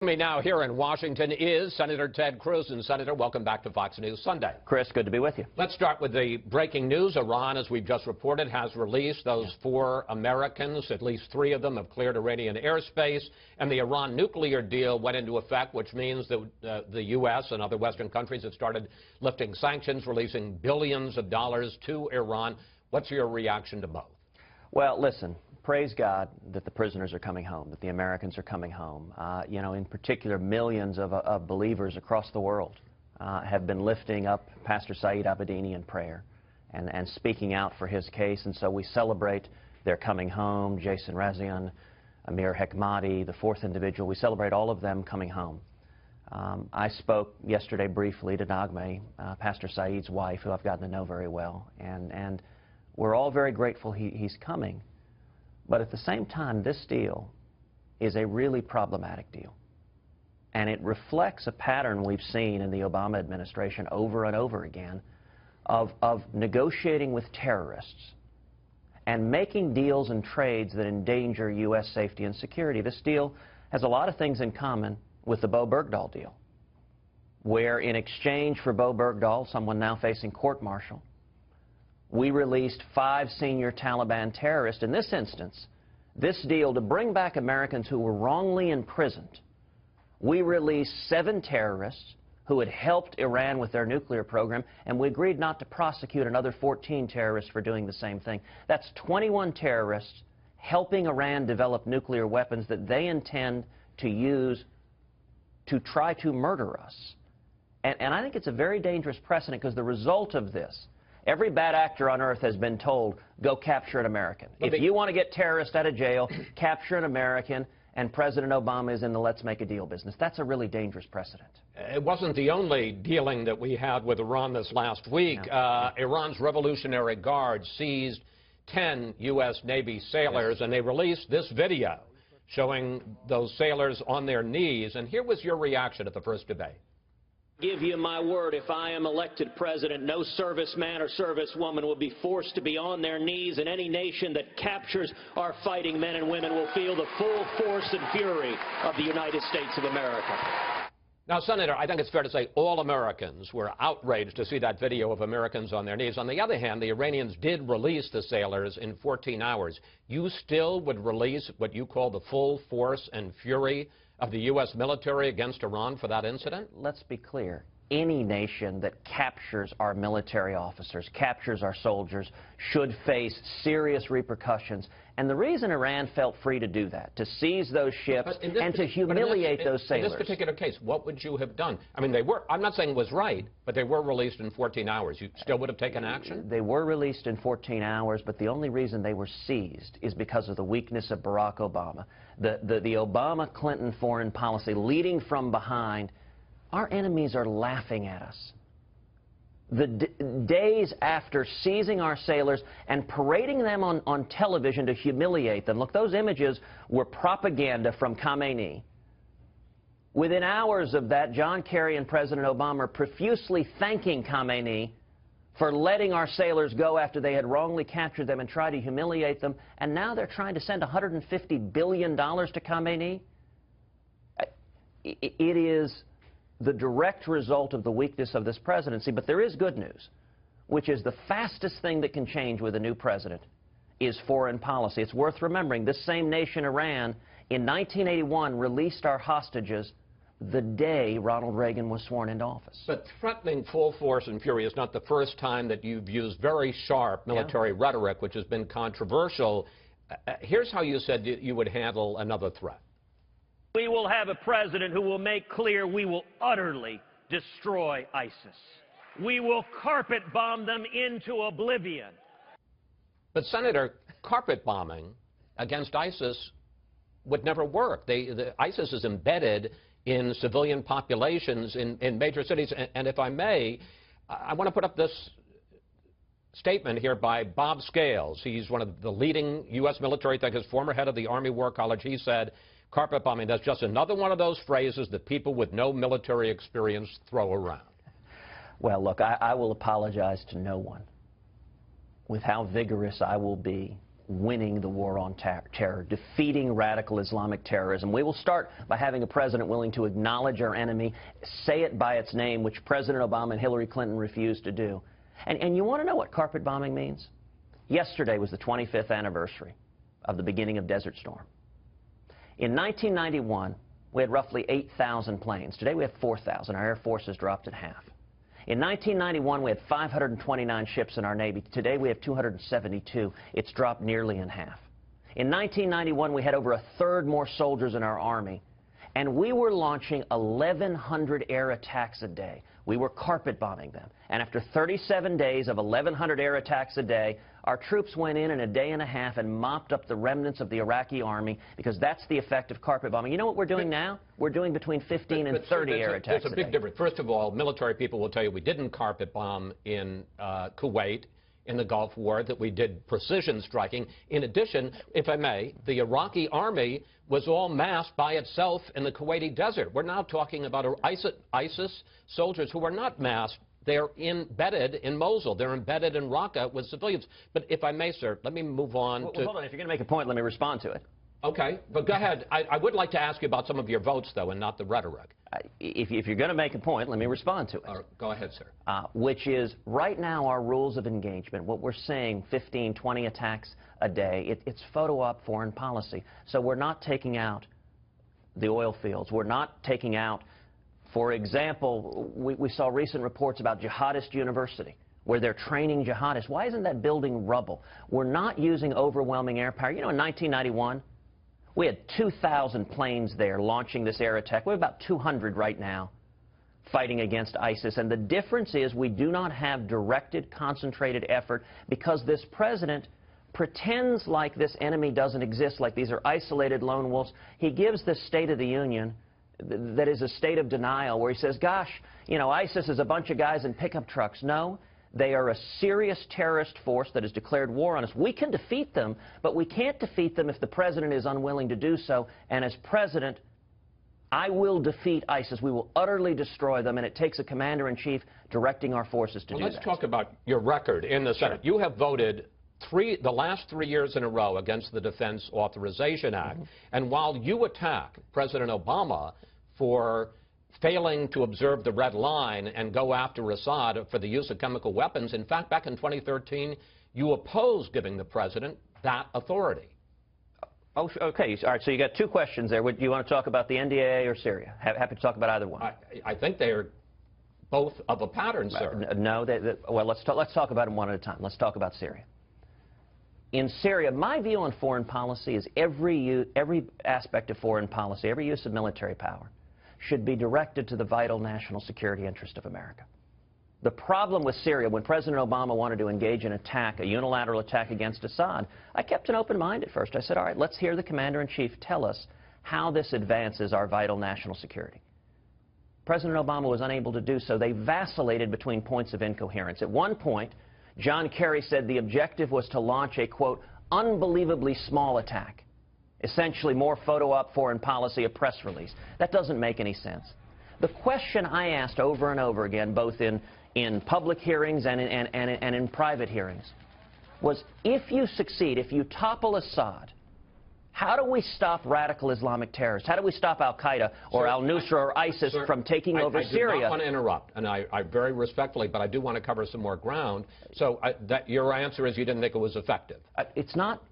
Me now here in Washington is Senator Ted Cruz. And Senator, welcome back to Fox News Sunday. Chris, good to be with you. Let's start with the breaking news. Iran, as we've just reported, has released those 4 Americans. At least 3 of them have cleared Iranian airspace. And the Iran nuclear deal went into effect, which means that the U.S. and other Western countries have started lifting sanctions, releasing billions of dollars to Iran. What's your reaction to both? Well, listen. Praise God that the prisoners are coming home, that the Americans are coming home. In particular, millions of believers across the world have been lifting up Pastor Saeed Abedini in prayer and speaking out for his case. And so we celebrate their coming home, Jason Razian, Amir Hekmati, the 4th individual. We celebrate all of them coming home. I spoke yesterday briefly to Nagme, Pastor Saeed's wife, who I've gotten to know very well. And we're all very grateful he's coming. But at the same time, this deal is a really problematic deal. And it reflects a pattern we've seen in the Obama administration over and over again of negotiating with terrorists and making deals and trades that endanger U.S. safety and security. This deal has a lot of things in common with the Bo Bergdahl deal, where in exchange for Bo Bergdahl, someone now facing court-martial, we released 5 senior Taliban terrorists. In this instance, this deal to bring back Americans who were wrongly imprisoned, we released 7 terrorists who had helped Iran with their nuclear program, and we agreed not to prosecute another 14 terrorists for doing the same thing. That's 21 terrorists helping Iran develop nuclear weapons that they intend to use to try to murder us. And I think it's a very dangerous precedent, because the result of this, every bad actor on earth has been told, go capture an American. If you want to get terrorists out of jail, capture an American, and President Obama is in the let's make a deal business. That's a really dangerous precedent. It wasn't the only dealing that we had with Iran this last week. No. Iran's Revolutionary Guard seized 10 U.S. Navy sailors, and they released this video showing those sailors on their knees. And here was your reaction at the first debate. Give you my word, if I am elected president, no serviceman or servicewoman will be forced to be on their knees, and any nation that captures our fighting men and women will feel the full force and fury of the United States of America. Now, Senator, I think it's fair to say all Americans were outraged to see that video of Americans on their knees. On the other hand, the Iranians did release the sailors in 14 hours. You still would release what you call the full force and fury of the U.S. military against Iran for that incident? Let's be clear. Any nation that captures our military officers, captures our soldiers, should face serious repercussions. And the reason Iran felt free to do that, to seize those ships and to humiliate those sailors. In this particular case, what would you have done? I mean, I'm not saying it was right, but they were released in 14 hours. You still would have taken action? They were released in 14 hours, but the only reason they were seized is because of the weakness of Barack Obama. The Obama-Clinton foreign policy leading from behind. Our enemies are laughing at us. The days after seizing our sailors and parading them on television to humiliate them. Look, those images were propaganda from Khamenei. Within hours of that, John Kerry and President Obama are profusely thanking Khamenei for letting our sailors go after they had wrongly captured them and tried to humiliate them. And now they're trying to send $150 billion to Khamenei. It is the direct result of the weakness of this presidency. But there is good news, which is the fastest thing that can change with a new president is foreign policy. It's worth remembering this same nation, Iran, in 1981 released our hostages the day Ronald Reagan was sworn into office. But threatening full force and fury is not the first time that you've used very sharp military rhetoric, which has been controversial. Here's how you said you would handle another threat. We will have a president who will make clear we will utterly destroy ISIS. We will carpet bomb them into oblivion. But, Senator, carpet bombing against ISIS would never work. ISIS is embedded in civilian populations in major cities. And if I may, I want to put up this statement here by Bob Scales. He's one of the leading U.S. military thinkers, former head of the Army War College. He said, carpet bombing, that's just another one of those phrases that people with no military experience throw around. Well, look, I will apologize to no one with how vigorous I will be winning the war on terror, defeating radical Islamic terrorism. We will start by having a president willing to acknowledge our enemy, say it by its name, which President Obama and Hillary Clinton refused to do. And you want to know what carpet bombing means? Yesterday was the 25th anniversary of the beginning of Desert Storm. In 1991, we had roughly 8,000 planes. Today we have 4,000. Our Air Force has dropped in half. In 1991, we had 529 ships in our Navy. Today we have 272. It's dropped nearly in half. In 1991, we had over a third more soldiers in our Army. And we were launching 1,100 air attacks a day. We were carpet bombing them. And after 37 days of 1,100 air attacks a day, our troops went in a day and a half and mopped up the remnants of the Iraqi army, because that's the effect of carpet bombing. You know what we're doing now? We're doing between 15 and 30 air attacks a day. There's a big difference. First of all, military people will tell you we didn't carpet bomb in Kuwait in the Gulf War, that we did precision striking. In addition, if I may, the Iraqi army was all massed by itself in the Kuwaiti desert. We're now talking about ISIS soldiers who are not massed. They're embedded in Mosul. They're embedded in Raqqa with civilians. But if I may, sir, let me move on to... Hold on. If you're going to make a point, let me respond to it. Okay, but go ahead. I would like to ask you about some of your votes, though, and not the rhetoric. If you're going to make a point, let me respond to it. Go ahead, sir. Which is, right now, our rules of engagement, what we're saying, 15, 20 attacks a day, it's photo-op foreign policy. So we're not taking out the oil fields. We're not taking out, for example, we saw recent reports about Jihadist University, where they're training jihadists. Why isn't that building rubble? We're not using overwhelming air power. You know, in 1991, we had 2,000 planes there launching this air attack. We have about 200 right now fighting against ISIS. And the difference is we do not have directed, concentrated effort, because this president pretends like this enemy doesn't exist, like these are isolated lone wolves. He gives this State of the Union that is a state of denial, where he says, gosh, you know, ISIS is a bunch of guys in pickup trucks. No. They are a serious terrorist force that has declared war on us. We can defeat them, but we can't defeat them if the president is unwilling to do so. And as president, I will defeat ISIS. We will utterly destroy them, and it takes a commander-in-chief directing our forces to do that. Let's talk about your record in the Senate. You have voted the last 3 years in a row against the Defense Authorization Act. And while you attack President Obama for failing to observe the red line and go after Assad for the use of chemical weapons, in fact, back in 2013, you opposed giving the president that authority. Oh, okay. All right. So you got two questions there. Do you want to talk about the NDAA or Syria? Happy to talk about either one. I think they are both of a pattern, sir. No. Well, let's talk about them one at a time. Let's talk about Syria. In Syria, my view on foreign policy is every aspect of foreign policy, every use of military power, should be directed to the vital national security interest of America. The problem with Syria, when President Obama wanted to engage in a unilateral attack against Assad, I kept an open mind at first. I said, all right, let's hear the commander-in-chief tell us how this advances our vital national security. President Obama was unable to do so. They vacillated between points of incoherence. At one point, John Kerry said the objective was to launch a, quote, unbelievably small attack. Essentially more photo-op foreign policy, a press release. That doesn't make any sense. The question I asked over and over again, both in public hearings and in private hearings, was, if you succeed, if you topple Assad, how do we stop radical Islamic terrorists? How do we stop al-Qaeda or al-Nusra or ISIS from taking over Syria? I do not want to interrupt, and I very respectfully, but I do want to cover some more ground. So your answer is you didn't think it was effective. It's not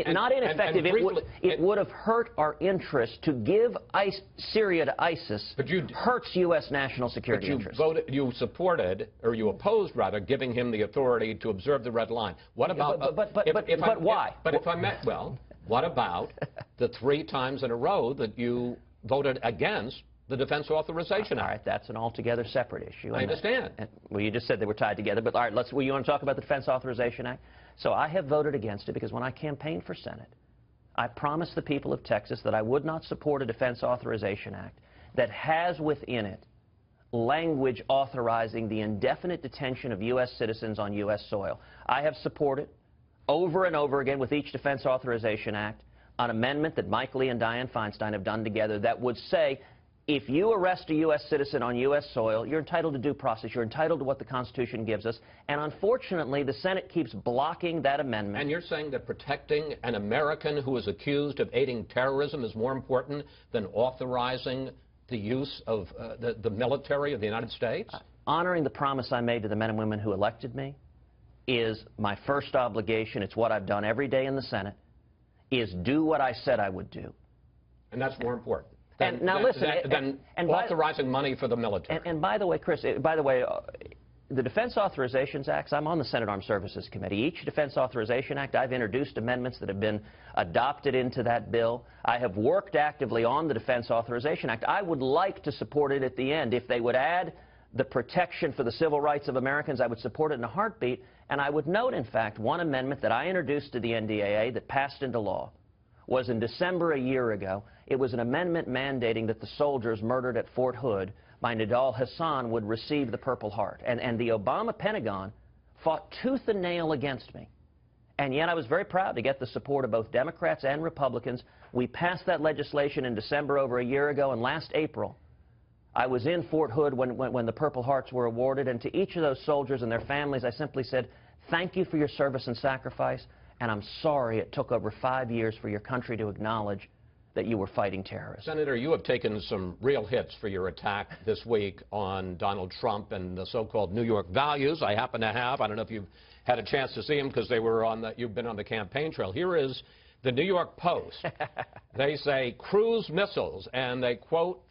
not ineffective. It would have hurt our interest to give Syria to ISIS. But hurts U.S. national security interests. You supported, or you opposed rather, giving him the authority to observe the red line. What about? But why? But if I met, well. What about the 3 times in a row that you voted against the Defense Authorization Act? All right, that's an altogether separate issue. I understand. Well, you just said they were tied together, but all right, you want to talk about the Defense Authorization Act? So I have voted against it because when I campaigned for Senate, I promised the people of Texas that I would not support a Defense Authorization Act that has within it language authorizing the indefinite detention of U.S. citizens on U.S. soil. I have supported over and over again with each Defense Authorization Act an amendment that Mike Lee and Dianne Feinstein have done together that would say If you arrest a U.S. citizen on U.S. soil, you're entitled to due process. You're entitled to what the Constitution gives us. And unfortunately, the Senate keeps blocking that amendment. And you're saying that protecting an American who is accused of aiding terrorism is more important than authorizing the use of the military of the United States? Honoring the promise I made to the men and women who elected me is my first obligation. It's what I've done every day in the Senate, is do what I said I would do. And that's more important than authorizing money for the military. And by the way, Chris, the Defense Authorizations Acts, I'm on the Senate Armed Services Committee. Each Defense Authorization Act, I've introduced amendments that have been adopted into that bill. I have worked actively on the Defense Authorization Act. I would like to support it at the end. If they would add the protection for the civil rights of Americans, I would support it in a heartbeat. And I would note, in fact, one amendment that I introduced to the NDAA that passed into law was in December a year ago. It was an amendment mandating that the soldiers murdered at Fort Hood by Nidal Hassan would receive the Purple Heart. And the Obama Pentagon fought tooth and nail against me. And yet I was very proud to get the support of both Democrats and Republicans. We passed that legislation in December over a year ago, and last April I was in Fort Hood when the Purple Hearts were awarded, and to each of those soldiers and their families I simply said, thank you for your service and sacrifice, and I'm sorry it took over 5 years for your country to acknowledge that you were fighting terrorism. Senator, you have taken some real hits for your attack this week on Donald Trump and the so-called New York values. I happen to have, I don't know if you've had a chance to see them because they were on you've been on the campaign trail. Here is the New York Post. They say Cruz missiles, and they quote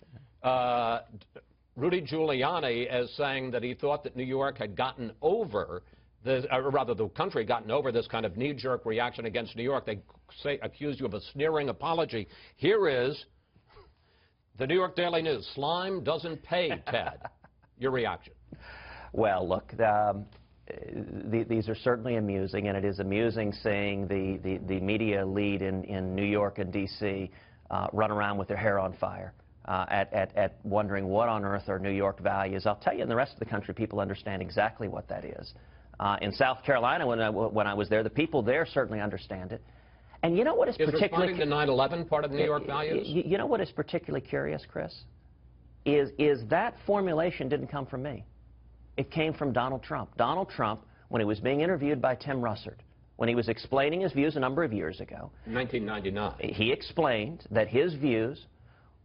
Rudy Giuliani as saying that he thought that New York had gotten over this, or rather the country had gotten over this kind of knee-jerk reaction against New York. They accuse you of a sneering apology. Here is the New York Daily News. Slime doesn't pay, Ted. Your reaction? Well, look, these are certainly amusing, and it is amusing seeing the media lead in New York and D.C. Run around with their hair on fire. At wondering what on earth are New York values. I'll tell you, in the rest of the country, people understand exactly what that is. In South Carolina, when I was there, the people there certainly understand it. And you know what is particularly... Is responding to 9/11 part of the New York values? You know what is particularly curious, Chris? Is that formulation didn't come from me. It came from Donald Trump. Donald Trump, when he was being interviewed by Tim Russert, when he was explaining his views a number of years ago... 1999. He explained that his views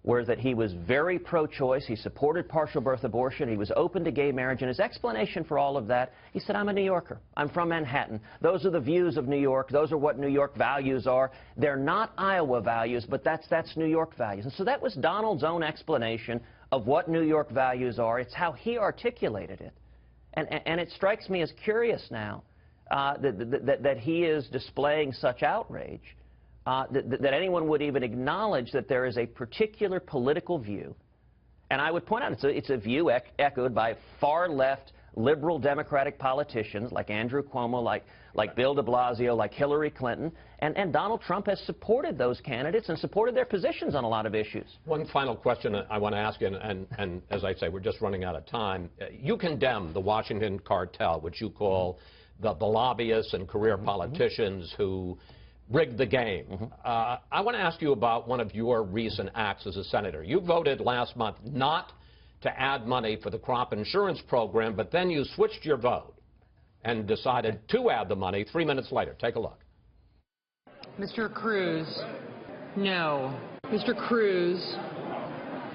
were that he was very pro-choice, he supported partial birth abortion, he was open to gay marriage, and his explanation for all of that, he said, I'm a New Yorker. I'm from Manhattan. Those are the views of New York. Those are what New York values are. They're not Iowa values, but that's New York values. And so that was Donald's own explanation of what New York values are. It's how he articulated it. And it strikes me as curious now that he is displaying such outrage. That anyone would even acknowledge that there is a particular political view. And I would point out it's a view echoed by far-left liberal Democratic politicians like Andrew Cuomo, like Bill de Blasio, like Hillary Clinton. And Donald Trump has supported those candidates and supported their positions on a lot of issues. One final question I want to ask you, and as I say, we're just running out of time. You condemn the Washington cartel, which you call the lobbyists and career politicians who rigged the game. I want to ask you about one of your recent acts as a senator. You voted last month not to add money for the crop insurance program, but then you switched your vote and decided to add the money 3 minutes later. Take a look. Mr. Cruz, no. Mr. Cruz,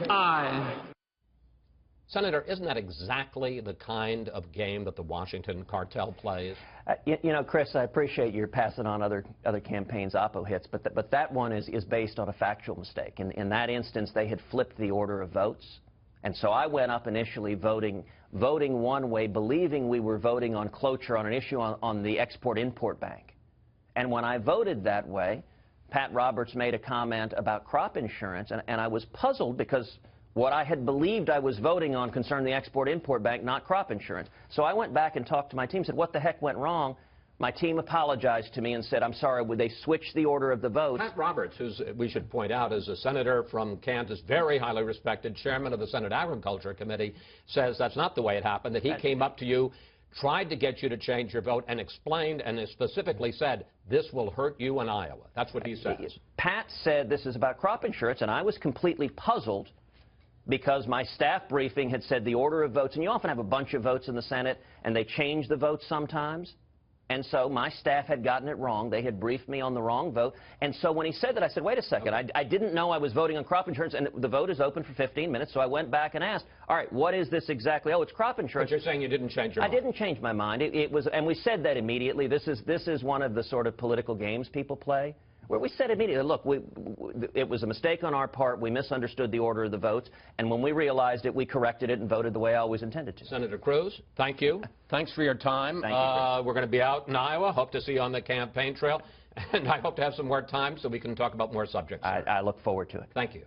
aye. Senator, isn't that exactly the kind of game that the Washington cartel plays? You know, Chris, I appreciate your passing on other campaigns' oppo hits, but that one is based on a factual mistake. In that instance, they had flipped the order of votes, and so I went up initially voting one way, believing we were voting on cloture on an issue on the Export-Import Bank. And when I voted that way, Pat Roberts made a comment about crop insurance, and I was puzzled because what I had believed I was voting on concerned the Export-Import Bank, not crop insurance. So I went back and talked to my team, said, what the heck went wrong? My team apologized to me and said, I'm sorry, would they switch the order of the votes? Pat Roberts, who we should point out is a senator from Kansas, very highly respected, chairman of the Senate Agriculture Committee, says that's not the way it happened, that he came up to you, tried to get you to change your vote, and explained and specifically said, this will hurt you in Iowa. That's what he says. Pat said this is about crop insurance, and I was completely puzzled because my staff briefing had said the order of votes, and you often have a bunch of votes in the Senate, and they change the votes sometimes. And so my staff had gotten it wrong. They had briefed me on the wrong vote. And so when he said that, I said, wait a second, I didn't know I was voting on crop insurance, and the vote is open for 15 minutes. So I went back and asked, all right, what is this exactly? Oh, it's crop insurance. But you're saying you didn't change your mind. I didn't change my mind. It was, and we said that immediately. This is one of the sort of political games people play, where we said immediately, look, it was a mistake on our part. We misunderstood the order of the votes. And when we realized it, we corrected it and voted the way I always intended to. Senator Cruz, thank you. Thanks for your time. Thank you, we're going to be out in Iowa. Hope to see you on the campaign trail. And I hope to have some more time so we can talk about more subjects. I look forward to it. Thank you.